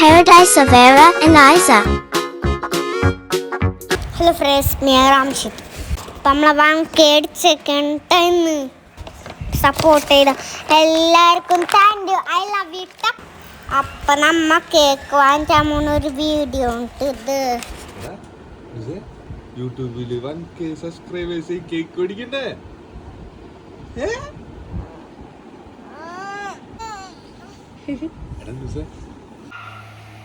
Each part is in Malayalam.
Paradise of Vera and Isa. Hello friends, me Ramshit. നമ്മളെ 1K സെക്കൻഡ് ടൈം സപ്പോർട്ട് ചെയ്ത എല്ലാവർക്കും thank you. I love you. അപ്പം നമ്മ കേക്ക് വാങ്ങിക്കാൻ പോകുന്ന ഒരു വീഡിയോ ഉണ്ട്. ഇത് യൂട്യൂബിൽ 1K സബ്സ്ക്രൈബേഴ്സ് കേക്ക് കുടിക്കണ്ടേ?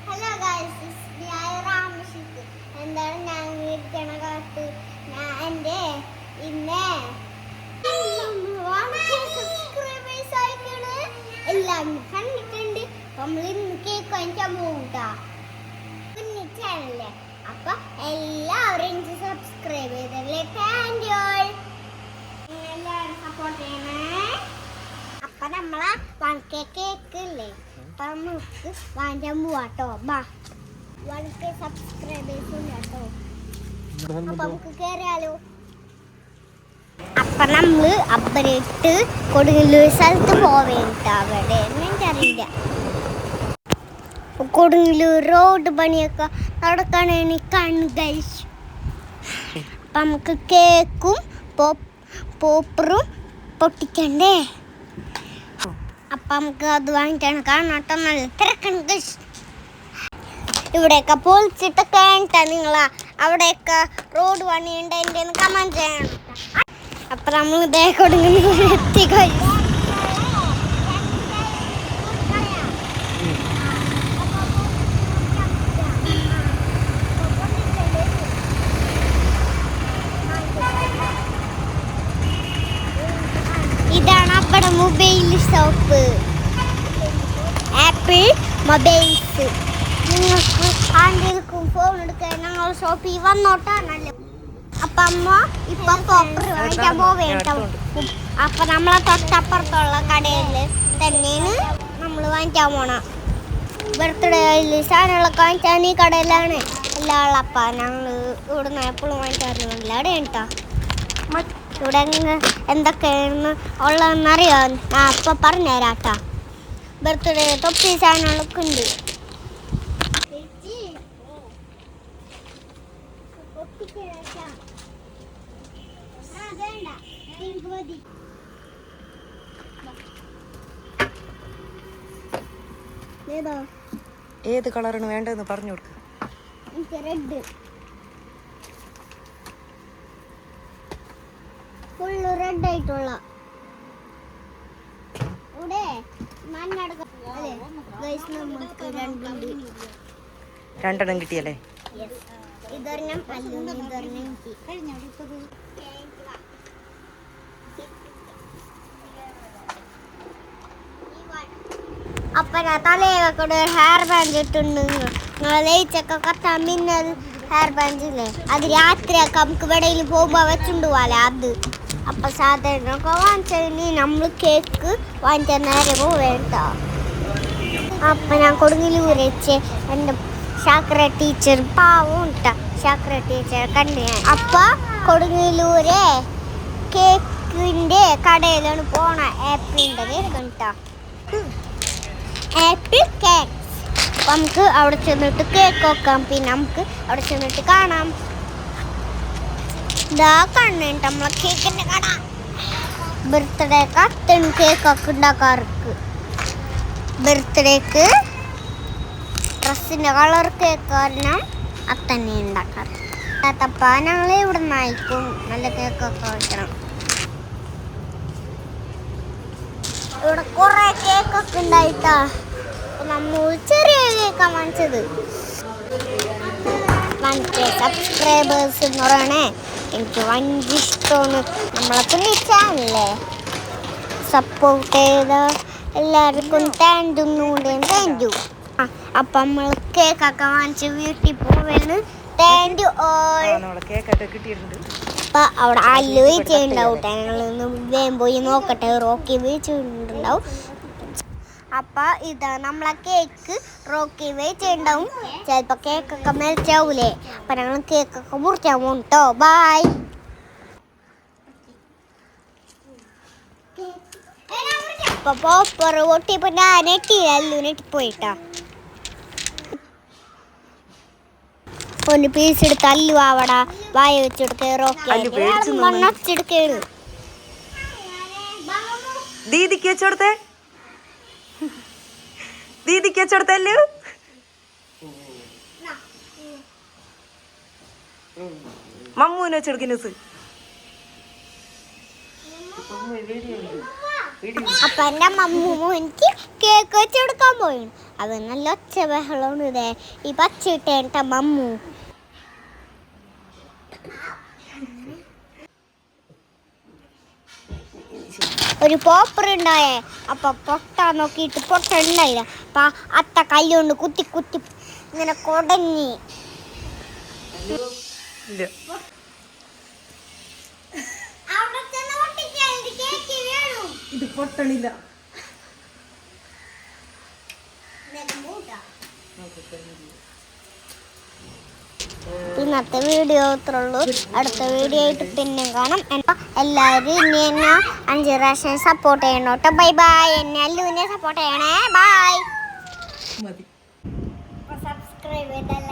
Hello guys, it's me Ramshith. എന്താണ് ഞാൻ ഇരിക്കണ കാട്ട് ഞാൻ എൻ്റെ ഇന്ന് 1K സബ്സ്ക്രൈബേഴ്സ് ആയിക്കണ്. എല്ലാവരും കണ്ടിട്ടുണ്ട്. നമ്മൾ ഇന്ന് കേക്ക് വാങ്ങിക്കാൻ പോകൂട്ടാ കുഞ്ഞു ചാനലില്. അപ്പൊ എല്ലാവരും എനിക്ക് സബ്സ്ക്രൈബ് ചെയ്തല്ലേ. Thank you. എല്ലാവരും സപ്പോർട്ട് ചെയ്യണേ. അപ്പൊ നമ്മളെ 1K കേക്ക് ഇല്ലേ, അപ്പൊ നമുക്ക് വാങ്ങിക്കാൻ പോവാട്ടോ. ബാ, 1K സബ്സ്ക്രൈബേഴ്സ് ഉണ്ട് കേട്ടോ. അപ്പൊ നമുക്ക് കേറിയാലോ. അപ്പൊ നമ്മള് അപ്പനിട്ട് കൊടുങ്ങല്ലൂർ സ്ഥലത്ത് പോവേണ്ട. അവിടെ എനിക്കറിയില്ല. കൊടുങ്ങല്ലൂർ റോഡ് പണിയൊക്കെ നടക്കണ എനിക്കാണ് ഗൈസ്. അപ്പൊ നമുക്ക് കേക്കും പോപ്പറും പൊട്ടിക്കണ്ടേ. അപ്പൊ നമുക്ക് അത് വാങ്ങിക്കാണ് കാണാട്ടോ. നല്ല തിരക്കാണ് ഗൈസ്. ഇവിടെയൊക്കെ പൊളിച്ചിട്ടൊക്കെ വേണ്ട നിങ്ങളാ. അവിടെയൊക്കെ റോഡ് പണിയുണ്ട്. എൻ്റെ കമന്റ് ചെയ്യണം. അപ്പൊ നമ്മൾ ഇതേ കൊടുങ്ങല്ലൂർ എത്തി ഗൈസ്. ഇതാണ് അവിടെ മൊബൈൽ ഷോപ്പ്, ആപ്പിൾ മൊബൈൽസ്. നിങ്ങൾക്ക് ആരെങ്കിലും ഫോൺ എടുക്കാൻ ഞങ്ങൾ ഷോപ്പിൽ വന്നോട്ടാണല്ലോ. അപ്പൊ അമ്മ ഇപ്പൊ പോപ്പർ വാങ്ങിക്കാൻ പോവേണ്ട. അപ്പൊ നമ്മളെ തൊട്ടപ്പുറത്തുള്ള കടയിൽ തന്നെയാണ് നമ്മൾ വാങ്ങിക്കാൻ പോണ. ബർത്ത്ഡേ സാധനങ്ങളൊക്കെ വാങ്ങിച്ചാൽ ഈ കടയിലാണ് എല്ലാം ഉള്ള. അപ്പ ഞങ്ങൾ ഇവിടുന്ന് എപ്പോഴും വാങ്ങിക്കാറുണ്ട്. അവിടെ കേട്ടോ ഇവിടെ എന്തൊക്കെയാണ് ഉള്ളതെന്നറിയോ? ഞാൻ അപ്പൊ പറഞ്ഞുതരാട്ടാ. ബർത്ത്ഡേ തൊപ്പി സാധനങ്ങളൊക്കെ ഉണ്ട്. ഏത് കളറാണ് വേണ്ടതെന്ന് പറഞ്ഞു കൊടുക്ക. റെഡ്, ഫുള്ള് റെഡ് ആയിട്ടുള്ള. ഇവിടെ രണ്ടെണ്ണം കിട്ടിയല്ലേ? ഇതൊരെണ്ണം അല്ലൂന്ന്, ഇതൊരെണ്ണം കിട്ടി. അപ്പൊ ഞാൻ തലയൊക്കെ ഹെയർ ബാൻഡ് ഇട്ടുണ്ട്. നിങ്ങൾ ലയിച്ചൊക്കെ കത്താൻ മിന്നൽ ഹെയർ ബാൻഡില്ലേ, അത് രാത്രിയൊക്കെ നമുക്ക് ഇവിടെയിൽ പോകുമ്പോൾ വെച്ചുകൊണ്ട് പോകാലേ അത്. അപ്പൊ സാധനമൊക്കെ വാങ്ങിച്ചതിന് നമ്മൾ കേക്ക് വാങ്ങിച്ചാൽ നേരെ പോവേണ്ട. അപ്പൊ ഞാൻ കൊടുങ്ങല്ലൂർ വെച്ച് എൻ്റെ ശാക്ര ടീച്ചർ പാവം ഉണ്ടാ. ശാക്ര ടീച്ചർ കണ്ടു ഞാൻ. അപ്പൊ കൊടുങ്ങല്ലൂരെ കേക്കിൻ്റെ കടയിലാണ് പോണ. ആപ്പിളിൻ്റെ കേക്ക് കണ്ടാ, ആപ്പിൾ കേക്ക്. അപ്പം നമുക്ക് അവിടെ ചെന്നിട്ട് കേക്ക് വെക്കാം. പിന്നെ നമുക്ക് അവിടെ ചെന്നിട്ട് കാണാം. ഇതാ കണ്ണുണ്ട് നമ്മളെ കേക്കിൻ്റെ കട. ബർത്ത്ഡേക്ക് അത്തന് കേക്കൊക്കെ ഉണ്ടാക്കാർക്ക്. ബർത്ത്ഡേക്ക് ഡ്രസ്സിൻ്റെ കളർ കേക്ക് കാരണം അത്തന്നെ ഉണ്ടാക്കാറ്. തപ്പ ഞങ്ങൾ ഇവിടെ നിന്നായിരിക്കും നല്ല കേക്കൊക്കെ വെക്കണം. ഇവിടെ കുറെ കേക്കൊക്കെ ഉണ്ടായിട്ടാ. നമ്മൾ ചെറിയ കേക്കാണ് വാങ്ങിച്ചത്. 1K സബ്സ്ക്രൈബേഴ്സ് എന്ന് പറയണേ എനിക്ക് ഭയങ്കര ഇഷ്ടമാണ്. നമ്മളെ കുഞ്ഞു ചാനലല്ലേ സപ്പോർട്ട് ചെയ്ത എല്ലാവർക്കും താങ്ക് യു. അപ്പം നമ്മൾ കേക്കൊക്കെ വാങ്ങിച്ച് വീട്ടിൽ പോവേന്ന്. Thank you all. കേക്കൊക്കെ കിട്ടിയിട്ടുണ്ട്. അപ്പം അവിടെ അല്ല് വീഴ്ചയുണ്ടാവും. ഞങ്ങളൊന്ന് വേഗം പോയി നോക്കട്ടെ. റോക്കി വീഴ്ചയുണ്ടാവും. അപ്പം ഇത് നമ്മളെ കേക്ക് റോക്കി വീഴ്ചയുണ്ടാവും. ചിലപ്പോൾ കേക്കൊക്കെ മെൽറ്റാവൂലേ. അപ്പം ഞങ്ങൾ കേക്കൊക്കെ മുറിക്കാൻ പോകും കേട്ടോ. ബായ്. അപ്പോൾ പോപ്പർ പൊട്ടിയപ്പോൾ ഞാൻ നെറ്റിയല്ലു നെറ്റിപ്പോയിട്ടാ. ഒരു പീസ് എടുത്ത് അല്ലു അവിടെ വായ വെച്ചെടുത്ത് മണ്ണൊച്ചെടുക്കേണ്. ദീദിക്ക് വെച്ചോടുത്തേ, ദീദിക്ക് വെച്ചോടുത്തല്ലു. മമ്മൂന് വെച്ചെടുക്കുന്നു. അപ്പൊ എന്റെ മമ്മൂ എനിക്ക് കേക്ക് വെച്ചെടുക്കാൻ പോയി. അത് നല്ല ഒച്ച ബഹളമാണ്. ഇതേ ഈ പച്ചിട്ടേട്ട മമ്മൂ. ഒരു പോപ്പർ ഉണ്ടായേ. അപ്പൊ പൊട്ടാൻ നോക്കിയിട്ട് പൊട്ടുണ്ടായില്ല. അപ്പൊ അത്ത കല്ലുകൊണ്ട് കുത്തി കുത്തി ഇങ്ങനെ കൊടഞ്ഞി. ഇത് പൊട്ടണില്ല. ഇന്നത്തെ വീഡിയോ ഇത്രേ ഉള്ളൂ. അടുത്ത വീഡിയോ ആയിട്ട് പിന്നെ കാണാം. എല്ലാവരും ഇനി എന്നെ 5 പ്രാവശ്യം സപ്പോർട്ട് ചെയ്യണം കേട്ടോ. Bye bye. എന്നെ അല്ലുവിനെ സപ്പോർട്ട് ചെയ്യണേ. ബൈ. മതി. സബ്സ്ക്രൈബ് ചെയ്താൽ